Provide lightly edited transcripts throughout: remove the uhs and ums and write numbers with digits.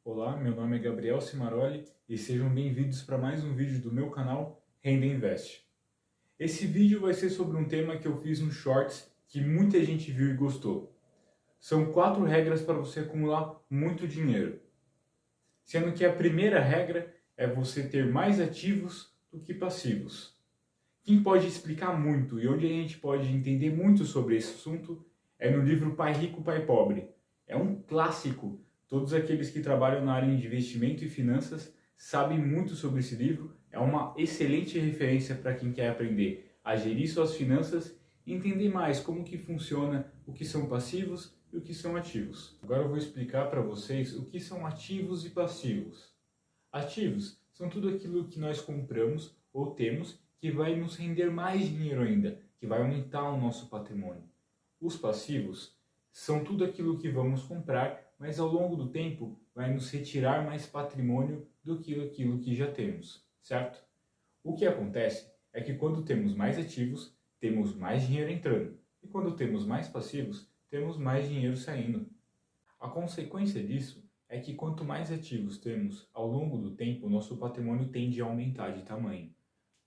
Olá, meu nome é Gabriel Cimaroli e sejam bem-vindos para mais um vídeo do meu canal Renda Invest. Esse vídeo vai ser sobre um tema que eu fiz no Shorts que muita gente viu e gostou. São 4 regras para você acumular muito dinheiro. Sendo que a primeira regra é você ter mais ativos do que passivos. Quem pode explicar muito e onde a gente pode entender muito sobre esse assunto é no livro Pai Rico, Pai Pobre. É um clássico. Todos aqueles que trabalham na área de investimento e finanças sabem muito sobre esse livro. É uma excelente referência para quem quer aprender a gerir suas finanças e entender mais como que funciona, o que são passivos e o que são ativos. Agora eu vou explicar para vocês o que são ativos e passivos. Ativos são tudo aquilo que nós compramos ou temos que vai nos render mais dinheiro ainda, que vai aumentar o nosso patrimônio. Os passivos são tudo aquilo que vamos comprar, mas ao longo do tempo vai nos retirar mais patrimônio do que aquilo que já temos, certo? O que acontece é que quando temos mais ativos, temos mais dinheiro entrando, e quando temos mais passivos, temos mais dinheiro saindo. A consequência disso é que quanto mais ativos temos ao longo do tempo, nosso patrimônio tende a aumentar de tamanho.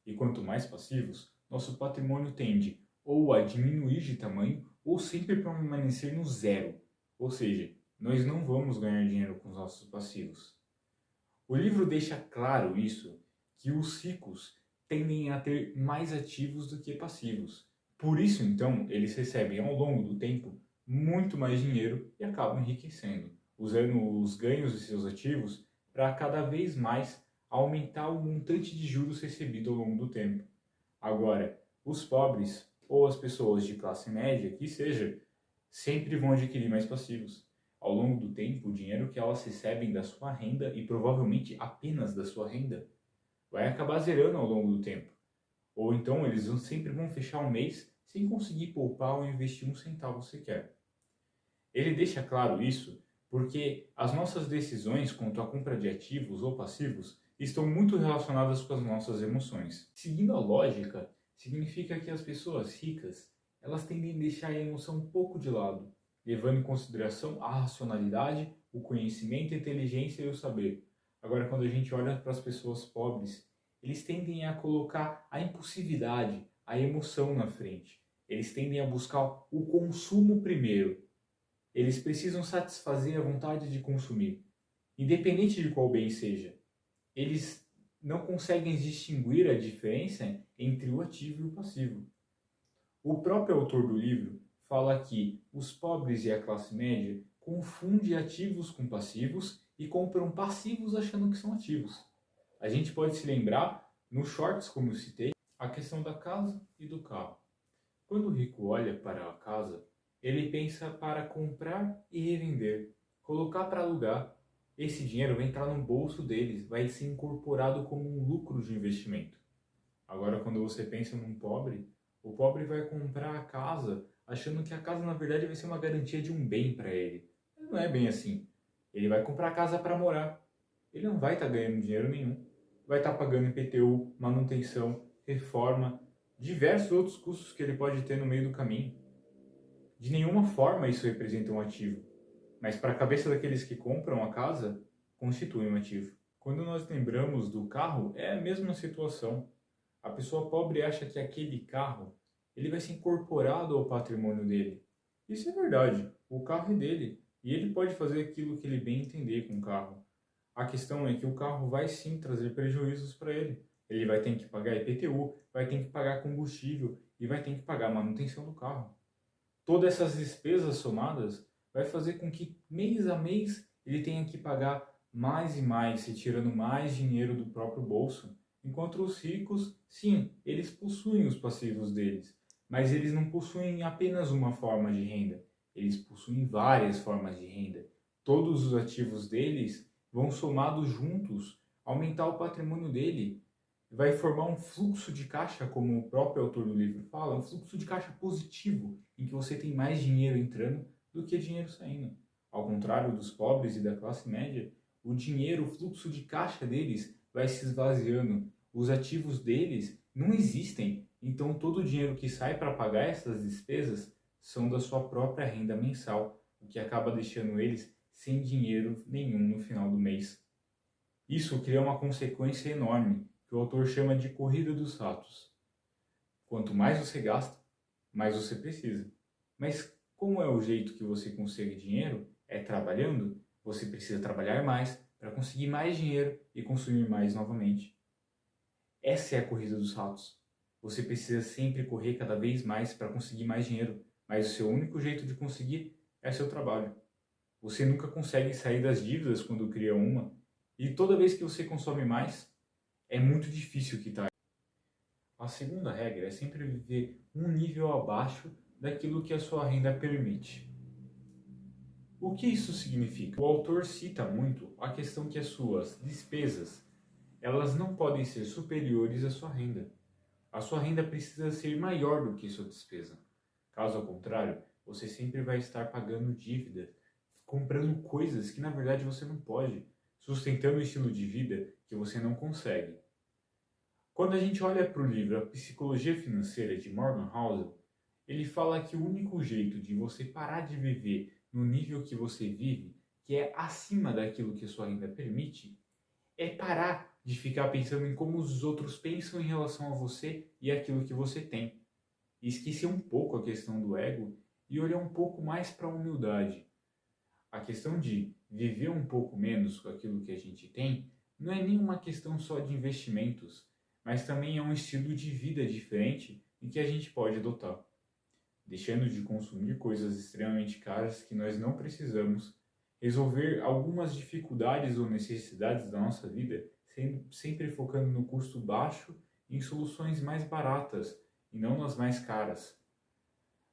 E quanto mais passivos, nosso patrimônio tende ou a diminuir de tamanho ou sempre permanecer no zero. Ou seja, nós não vamos ganhar dinheiro com os nossos passivos. O livro deixa claro isso, que os ricos tendem a ter mais ativos do que passivos. Por isso, então, eles recebem ao longo do tempo muito mais dinheiro e acabam enriquecendo, usando os ganhos de seus ativos para cada vez mais aumentar o montante de juros recebido ao longo do tempo. Agora, os pobres ou as pessoas de classe média, que seja, sempre vão adquirir mais passivos. Ao longo do tempo, o dinheiro que elas recebem da sua renda, e provavelmente apenas da sua renda, vai acabar zerando ao longo do tempo. Ou então eles sempre vão fechar um mês sem conseguir poupar ou investir um centavo sequer. Ele deixa claro isso porque as nossas decisões quanto à compra de ativos ou passivos estão muito relacionadas com as nossas emoções. Seguindo a lógica, significa que as pessoas ricas, elas tendem a deixar a emoção um pouco de lado, levando em consideração a racionalidade, o conhecimento, a inteligência e o saber. Agora, quando a gente olha para as pessoas pobres, eles tendem a colocar a impulsividade, a emoção na frente. Eles tendem a buscar o consumo primeiro. Eles precisam satisfazer a vontade de consumir, independente de qual bem seja. Eles não conseguem distinguir a diferença entre o ativo e o passivo. O próprio autor do livro fala que os pobres e a classe média confundem ativos com passivos e compram passivos achando que são ativos. A gente pode se lembrar, nos shorts, como eu citei, a questão da casa e do carro. Quando o rico olha para a casa, ele pensa para comprar e revender, colocar para alugar. Esse dinheiro vai entrar no bolso deles, vai ser incorporado como um lucro de investimento. Agora, quando você pensa num pobre, o pobre vai comprar a casa achando que a casa na verdade vai ser uma garantia de um bem para ele. Mas não é bem assim. Ele vai comprar a casa para morar. Ele não vai estar ganhando dinheiro nenhum. Vai estar pagando IPTU, manutenção, reforma, diversos outros custos que ele pode ter no meio do caminho. De nenhuma forma isso representa um ativo, mas para a cabeça daqueles que compram a casa, constitui um ativo. Quando nós lembramos do carro, é a mesma situação. A pessoa pobre acha que aquele carro ele vai ser incorporado ao patrimônio dele. Isso é verdade, o carro é dele e ele pode fazer aquilo que ele bem entender com o carro. A questão é que o carro vai sim trazer prejuízos para ele. Ele vai ter que pagar IPTU, vai ter que pagar combustível e vai ter que pagar a manutenção do carro. Todas essas despesas somadas vai fazer com que mês a mês ele tenha que pagar mais e mais, retirando mais dinheiro do próprio bolso. Enquanto os ricos, sim, eles possuem os passivos deles, mas eles não possuem apenas uma forma de renda, eles possuem várias formas de renda. Todos os ativos deles vão somados juntos, aumentar o patrimônio dele, vai formar um fluxo de caixa, como o próprio autor do livro fala, um fluxo de caixa positivo, em que você tem mais dinheiro entrando do que dinheiro saindo. Ao contrário dos pobres e da classe média, o dinheiro, o fluxo de caixa deles vai se esvaziando. Os ativos deles não existem, então todo o dinheiro que sai para pagar essas despesas são da sua própria renda mensal, o que acaba deixando eles sem dinheiro nenhum no final do mês. Isso cria uma consequência enorme, que o autor chama de corrida dos ratos. Quanto mais você gasta, mais você precisa. Mas como é o jeito que você consegue dinheiro? É trabalhando. Você precisa trabalhar mais para conseguir mais dinheiro e consumir mais novamente. Essa é a corrida dos ratos. Você precisa sempre correr cada vez mais para conseguir mais dinheiro, mas o seu único jeito de conseguir é seu trabalho. Você nunca consegue sair das dívidas quando cria uma, e toda vez que você consome mais, é muito difícil quitar. A segunda regra é sempre viver um nível abaixo daquilo que a sua renda permite. O que isso significa? O autor cita muito a questão que as suas despesas, elas não podem ser superiores à sua renda. A sua renda precisa ser maior do que sua despesa. Caso contrário, você sempre vai estar pagando dívidas, comprando coisas que na verdade você não pode, sustentando um estilo de vida que você não consegue. Quando a gente olha para o livro A Psicologia Financeira de Morgan Housel, ele fala que o único jeito de você parar de viver no nível que você vive, que é acima daquilo que a sua renda permite, é parar de ficar pensando em como os outros pensam em relação a você e aquilo que você tem. E esquecer um pouco a questão do ego e olhar um pouco mais para a humildade. A questão de viver um pouco menos com aquilo que a gente tem não é nenhuma questão só de investimentos, mas também é um estilo de vida diferente em que a gente pode adotar. Deixando de consumir coisas extremamente caras que nós não precisamos, resolver algumas dificuldades ou necessidades da nossa vida, sempre focando no custo baixo e em soluções mais baratas e não nas mais caras.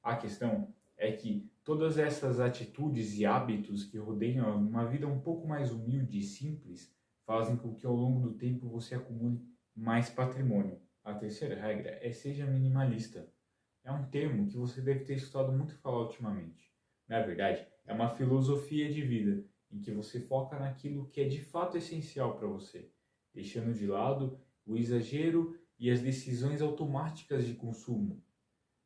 A questão é que todas essas atitudes e hábitos que rodeiam uma vida um pouco mais humilde e simples fazem com que ao longo do tempo você acumule mais patrimônio. A terceira regra é seja minimalista. É um termo que você deve ter escutado muito falar ultimamente. Na verdade, é uma filosofia de vida em que você foca naquilo que é de fato essencial para você, deixando de lado o exagero e as decisões automáticas de consumo.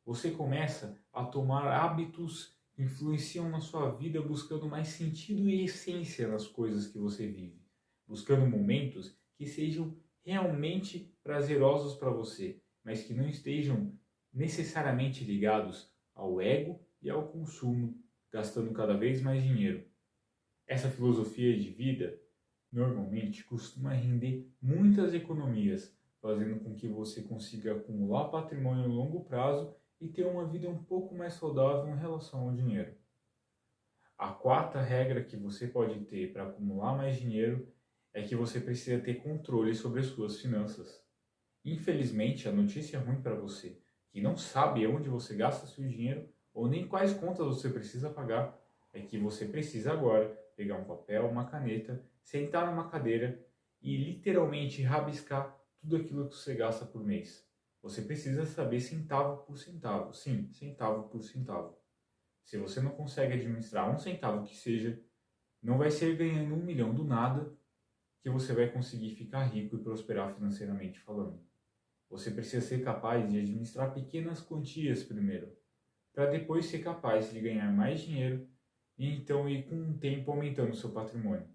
Você começa a tomar hábitos que influenciam na sua vida buscando mais sentido e essência nas coisas que você vive, buscando momentos que sejam realmente prazerosos para você, mas que não estejam necessariamente ligados ao ego e ao consumo, gastando cada vez mais dinheiro. Essa filosofia de vida normalmente costuma render muitas economias, fazendo com que você consiga acumular patrimônio a longo prazo e ter uma vida um pouco mais saudável em relação ao dinheiro. A quarta regra que você pode ter para acumular mais dinheiro é que você precisa ter controle sobre as suas finanças. Infelizmente, a notícia é ruim para você, que não sabe onde você gasta seu dinheiro ou nem quais contas você precisa pagar, é que você precisa agora pegar um papel, uma caneta, sentar numa cadeira e literalmente rabiscar tudo aquilo que você gasta por mês. Você precisa saber centavo por centavo. Sim, centavo por centavo. Se você não consegue administrar um centavo que seja, não vai ser ganhando 1 milhão do nada que você vai conseguir ficar rico e prosperar financeiramente falando. Você precisa ser capaz de administrar pequenas quantias primeiro, para depois ser capaz de ganhar mais dinheiro e então ir com o tempo aumentando seu patrimônio.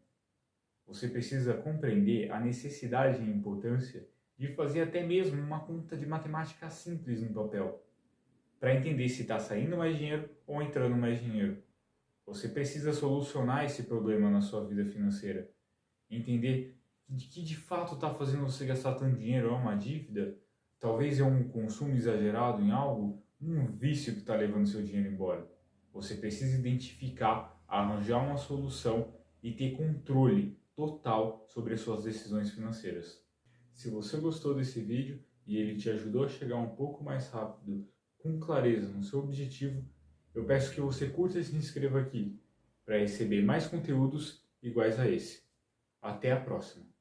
Você precisa compreender a necessidade e a importância de fazer até mesmo uma conta de matemática simples no papel, para entender se está saindo mais dinheiro ou entrando mais dinheiro. Você precisa solucionar esse problema na sua vida financeira. Entender que de fato está fazendo você gastar tanto dinheiro, é uma dívida, talvez é um consumo exagerado em algo, um vício que está levando seu dinheiro embora. Você precisa identificar, arranjar uma solução e ter controle total sobre as suas decisões financeiras. Se você gostou desse vídeo e ele te ajudou a chegar um pouco mais rápido, com clareza no seu objetivo, eu peço que você curta e se inscreva aqui para receber mais conteúdos iguais a esse. Até a próxima!